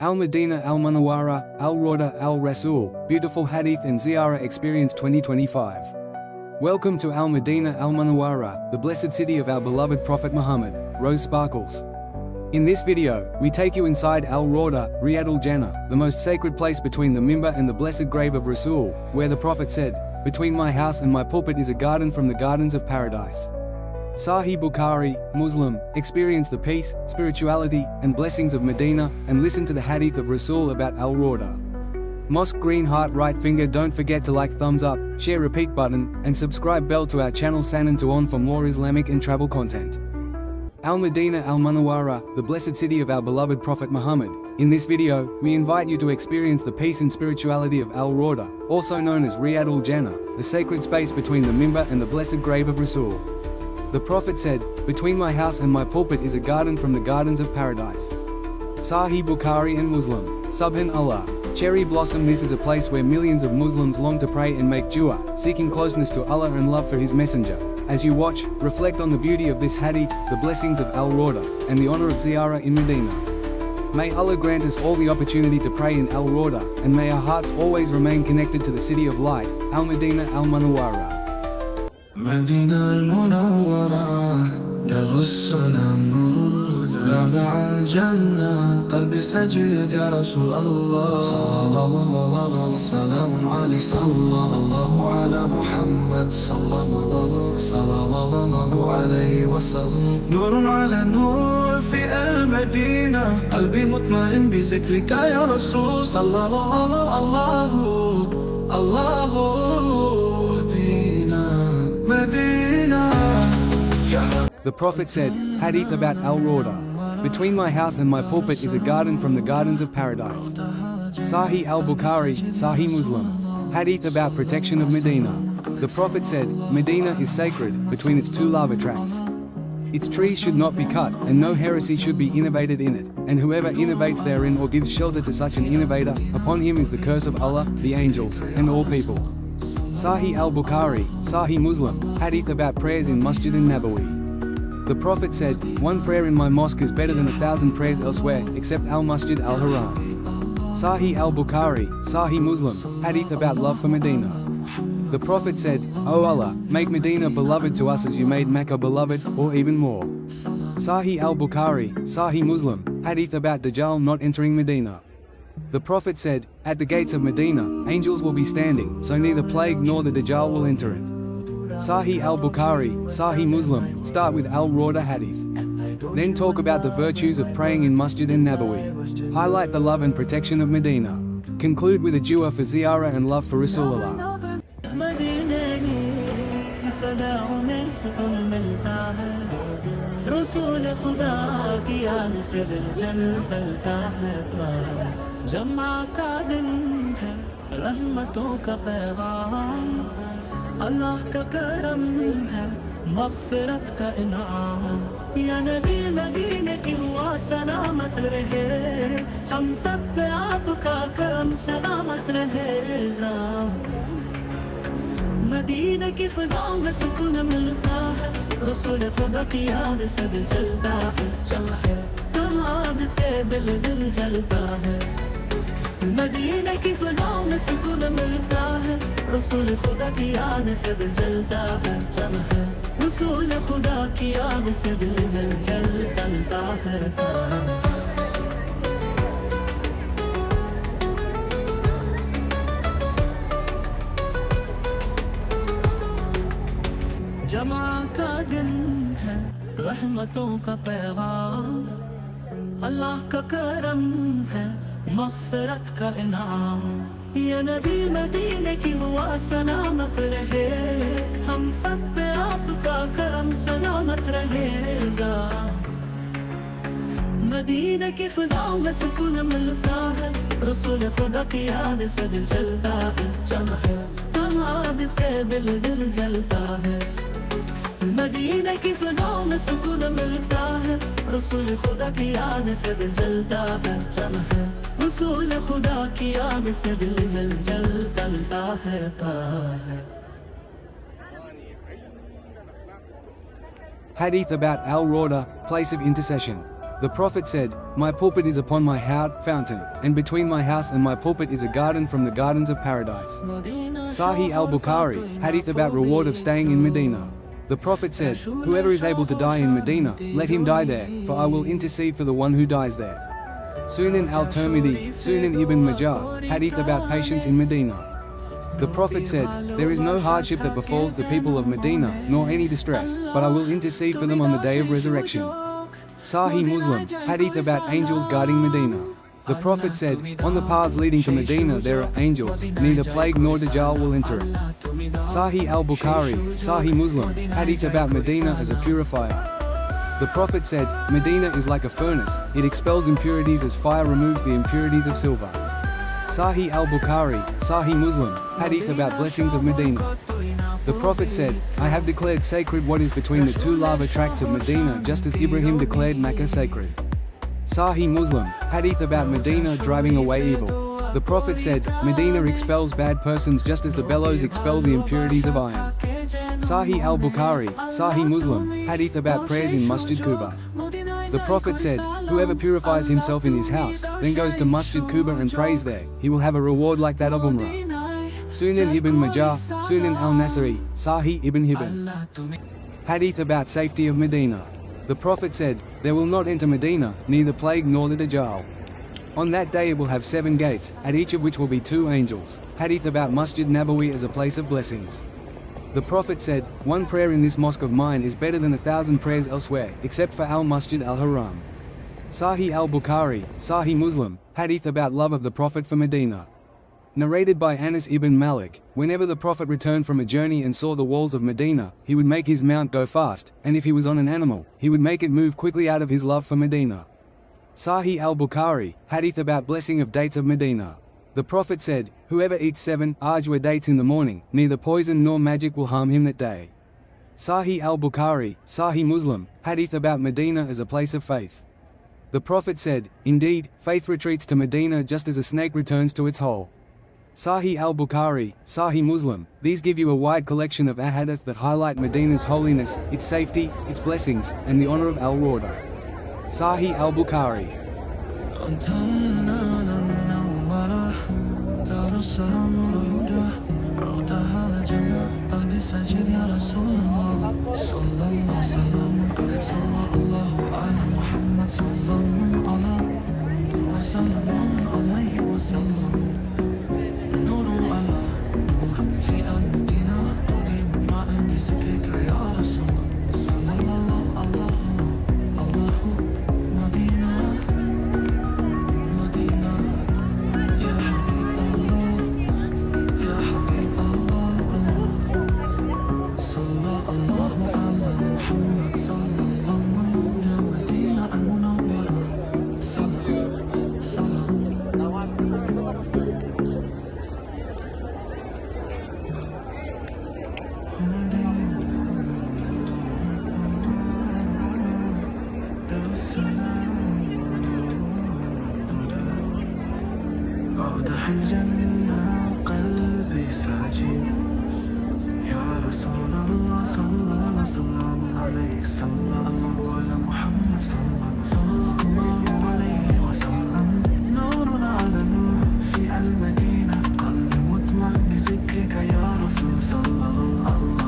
Al Madinah Al Munawwarah, Rawdah Al Rasool, Beautiful Hadith and Ziyarah Experience 2025. Welcome to Al Madinah Al Munawwarah, the blessed city of our beloved Prophet Muhammad, Rose Sparkles. In this video, we take you inside Al Rawdah, Riadhul Jannah, the most sacred place between the Mimbar and the Blessed Grave of Rasul, where the Prophet said, "Between my house and my pulpit is a garden from the gardens of paradise." Sahih Bukhari, Muslim, experience the peace, spirituality, and blessings of Medina, and listen to the Hadith of Rasul about Al Rawdah. Mosque green heart right finger. Don't forget to like, thumbs up, share repeat button, and subscribe bell to our channel Sanan To On for more Islamic and travel content. Al Madinah Al Munawwarah, the blessed city of our beloved Prophet Muhammad. In this video, we invite you to experience the peace and spirituality of Al Rawdah, also known as Riadhul Jannah, the sacred space between the Mimbar and the Blessed Grave of Rasul. The Prophet said, "Between my house and my pulpit is a garden from the gardens of paradise." Sahih Bukhari and Muslim. Subhanallah. Cherry blossom. This is a place where millions of Muslims long to pray and make dua, seeking closeness to Allah and love for His Messenger. As you watch, reflect on the beauty of this hadith, the blessings of Al Rawdah, and the honor of Ziyarah in Medina. May Allah grant us all the opportunity to pray in Al Rawdah, and may our hearts always remain connected to the city of light, Al Madinah Al Munawwarah. مدينة المنورة يغصنا النور رضع الجنة قلبي سجد يا رسول الله صلى الله سلام عليك صلى الله على محمد صلى الله عليه وسلم نور على نور في المدينة قلبي مطمئن بذكرك يا رسول صلى الله The Prophet said, Hadith about Al Rawdah, "Between my house and my pulpit is a garden from the gardens of paradise." Sahih al-Bukhari, Sahih Muslim. Hadith about protection of Medina. The Prophet said, Medina is sacred, between its two lava tracks. Its trees should not be cut, and no heresy should be innovated in it, and whoever innovates therein or gives shelter to such an innovator, upon him is the curse of Allah, the angels, and all people. Sahih al-Bukhari, Sahih Muslim. Hadith about prayers in Masjid Nabawi. The Prophet said, "One prayer in my mosque is better than 1,000 prayers elsewhere, except al-Masjid al-Haram." Sahih al-Bukhari, Sahih Muslim. Hadith about love for Medina. The Prophet said, "O Allah, make Medina beloved to us as you made Mecca beloved, or even more." Sahih al-Bukhari, Sahih Muslim. Hadith about Dajjal not entering Medina. The Prophet said, "At the gates of Medina, angels will be standing, so neither plague nor the Dajjal will enter it." Sahih al-Bukhari, Sahih Muslim. Start with Al Rawdah Hadith. Then talk about the virtues of praying in Masjid Nabawi. Highlight the love and protection of Medina. Conclude with a dua for Ziyarah and love for Rasulullah. अल्लाह का करम है मग़फ़िरत का इनाम या नबी मदीने की हुआ सलामत रहे हम सब पे आपका करम सलामत रहे मदीने की फ़ज़ाओं में सुकून मिलता है रसूल खुदा की याद से दिल जलता है तमाद से दिल जलता है मदीने की फ़ज़ाओं में सुकून मिलता है रसूल खुदा की याद से दिल जलता है रसूल खुदा की याद से दिल जलता है जमा का दिन है रहमतों का पैगाम अल्लाह का करम है मग़फ़िरत का इनाम या नबी मदीने की हुआ सलामत रहे हम सब पे आपका करम सलामत रहे मदीने की फ़ज़ाओं में सुकून मिलता है रसूल खुदा की याद से दिल जलता है तमाद से दिल जलता है मदीने की फ़ज़ाओं में सुकून मिलता है रसूल खुदा की याद से दिल जलता है रसूल खुदा की याद से दिल जलता है Hadith about Al Rawdah, place of intercession. The Prophet said, "My pulpit is upon my fountain, and between my house and my pulpit is a garden from the gardens of paradise." Sahih al-Bukhari, Hadith about reward of staying in Medina. The Prophet said, "Whoever is able to die in Medina, let him die there, for I will intercede for the one who dies there." Sunan al-Tirmidhi, Sunan ibn Majah, Hadith about patience in Medina. The Prophet said, "There is no hardship that befalls the people of Medina, nor any distress, but I will intercede for them on the day of resurrection." Sahih Muslim, Hadith about angels guarding Medina. The Prophet said, "On the paths leading to Medina there are angels, neither plague nor Dajjal will enter it." Sahih al-Bukhari, Sahih Muslim, Hadith about Medina as a purifier. The Prophet said, "Medina is like a furnace, it expels impurities as fire removes the impurities of silver." Sahih al-Bukhari, Sahih Muslim, Hadith about blessings of Medina. The Prophet said, "I have declared sacred what is between the two lava tracts of Medina just as Ibrahim declared Mecca sacred." Sahih Muslim, Hadith about Medina driving away evil. The Prophet said, "Medina expels bad persons just as the bellows expel the impurities of iron." Sahih al-Bukhari, Sahih Muslim, Hadith about prayers in Masjid Quba. The Prophet said, "Whoever purifies himself in his house, then goes to Masjid Quba and prays there, he will have a reward like that of Umrah." Sunan ibn Majah, Sunan al-Nasa'i, Sahih ibn Hibban. Hadith about safety of Medina. The Prophet said, "There will not enter Medina, neither plague nor the Dajjal. On that day it will have 7 gates, at each of which will be 2 angels." Hadith about Masjid Nabawi as a place of blessings. The Prophet said, "One prayer in this mosque of mine is better than 1,000 prayers elsewhere, except for al-Masjid al-Haram." Sahih al-Bukhari, Sahih Muslim, Hadith about love of the Prophet for Medina. Narrated by Anas ibn Malik, whenever the Prophet returned from a journey and saw the walls of Medina, he would make his mount go fast, and if he was on an animal, he would make it move quickly out of his love for Medina. Sahih al-Bukhari, Hadith about blessing of dates of Medina. The Prophet said, "Whoever eats 7 ajwa dates in the morning, neither poison nor magic will harm him that day." Sahih al-Bukhari, Sahih Muslim, Hadith about Medina as a place of faith. The Prophet said, "Indeed, faith retreats to Medina just as a snake returns to its hole." Sahih al-Bukhari, Sahih Muslim, these give you a wide collection of ahadith that highlight Medina's holiness, its safety, its blessings, and the honor of al-Rawdah. Sahih al-Bukhari. Rawdah Al Jannah, Masjid Ya Rasulullah, Sallallahu Sallallahu ala Muhammad Sallallahu wa sallam alayhi wa sallam. Nuru ala nur fi al-Madinah, Talim ma'an bizikrika ya Rasul. Sallallahu Allahu Allahu Madinah Madinah ya Habib Allah ya Habib Allah Sallallahu ala Muhammad Sallallahu ya Madinah Al Munawwarah Salam Salam. rawdah al-Jannah qalbi sajid ya Rasulullah sallallahu alaihi sallallahu ala Muhammad sallallahu alaihi wasallam. Nurun ala nur fi al-Madinah, qalbi mutma'in bi zikrika ya Rasul sallallahu.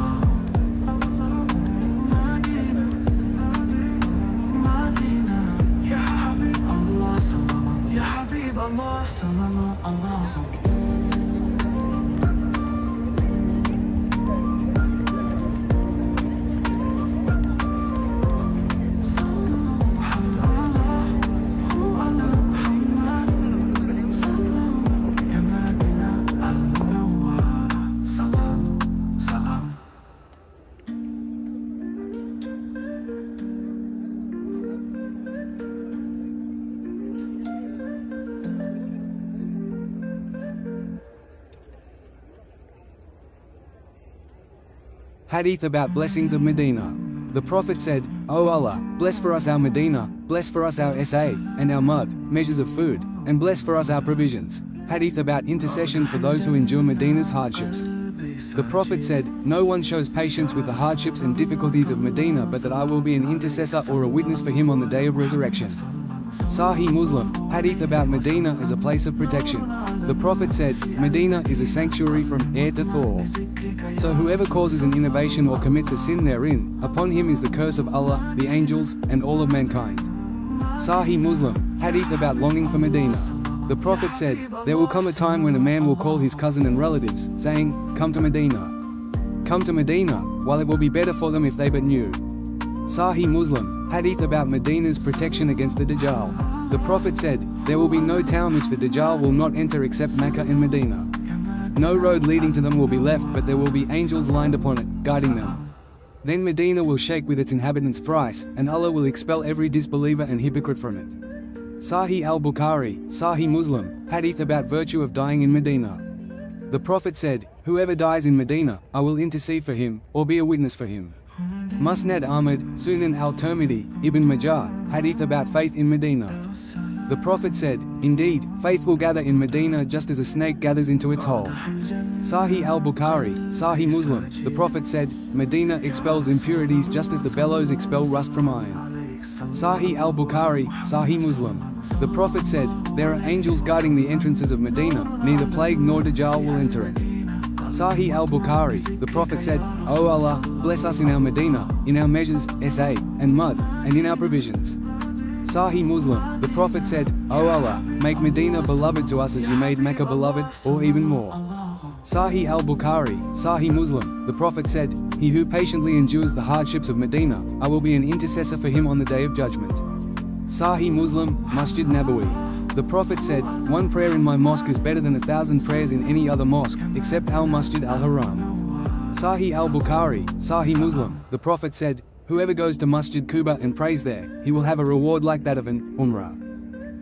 Allah sallallahu Allah. Hadith about blessings of Medina. The Prophet said, "O Allah, bless for us our Medina, bless for us our SA, and our mud, measures of food, and bless for us our provisions." Hadith about intercession for those who endure Medina's hardships. The Prophet said, "No one shows patience with the hardships and difficulties of Medina, but that I will be an intercessor or a witness for him on the day of resurrection." Sahih Muslim, Hadith about Medina as a place of protection. The Prophet said, "Medina is a sanctuary from air to thaw. So whoever causes an innovation or commits a sin therein, upon him is the curse of Allah, the angels, and all of mankind." Sahih Muslim, Hadith about longing for Medina. The Prophet said, "There will come a time when a man will call his cousin and relatives, saying, 'Come to Medina. Come to Medina, while it will be better for them if they but knew.'" Sahih Muslim, Hadith about Medina's protection against the Dajjal. The Prophet said, "There will be no town which the Dajjal will not enter except Mecca and Medina. No road leading to them will be left, but there will be angels lined upon it, guiding them. Then Medina will shake with its inhabitants thrice, and Allah will expel every disbeliever and hypocrite from it." Sahih al-Bukhari, Sahih Muslim, Hadith about virtue of dying in Medina. The Prophet said, "Whoever dies in Medina, I will intercede for him, or be a witness for him." Musnad Ahmad, Sunan al-Tirmidhi, Ibn Majah, Hadith about faith in Medina. The Prophet said, "Indeed, faith will gather in Medina just as a snake gathers into its hole." Sahih al-Bukhari, Sahih Muslim, the Prophet said, "Medina expels impurities just as the bellows expel rust from iron." Sahih al-Bukhari, Sahih Muslim. The Prophet said, "There are angels guarding the entrances of Medina, neither plague nor Dajjal will enter it." Sahih al-Bukhari, the Prophet said, "O Allah, bless us in our Medina, in our measures, SA, and mud, and in our provisions." Sahih Muslim, the Prophet said, "O Allah, make Medina beloved to us as you made Mecca beloved, or even more." Sahih al-Bukhari, Sahih Muslim, the Prophet said, "He who patiently endures the hardships of Medina, I will be an intercessor for him on the day of judgment." Sahih Muslim, Masjid Nabawi. The Prophet said, "One prayer in my mosque is better than 1,000 prayers in any other mosque, except al-Masjid al-Haram." Sahih al-Bukhari, Sahih Muslim, the Prophet said, "Whoever goes to Masjid Quba and prays there, he will have a reward like that of an Umrah."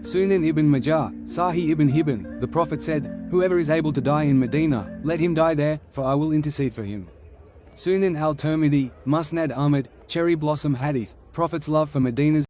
Sunan ibn Majah, Sahih ibn Hibban, the Prophet said, "Whoever is able to die in Medina, let him die there, for I will intercede for him." Sunan al-Tirmidhi, Musnad Ahmad, Cherry Blossom Hadith, Prophet's love for Medina's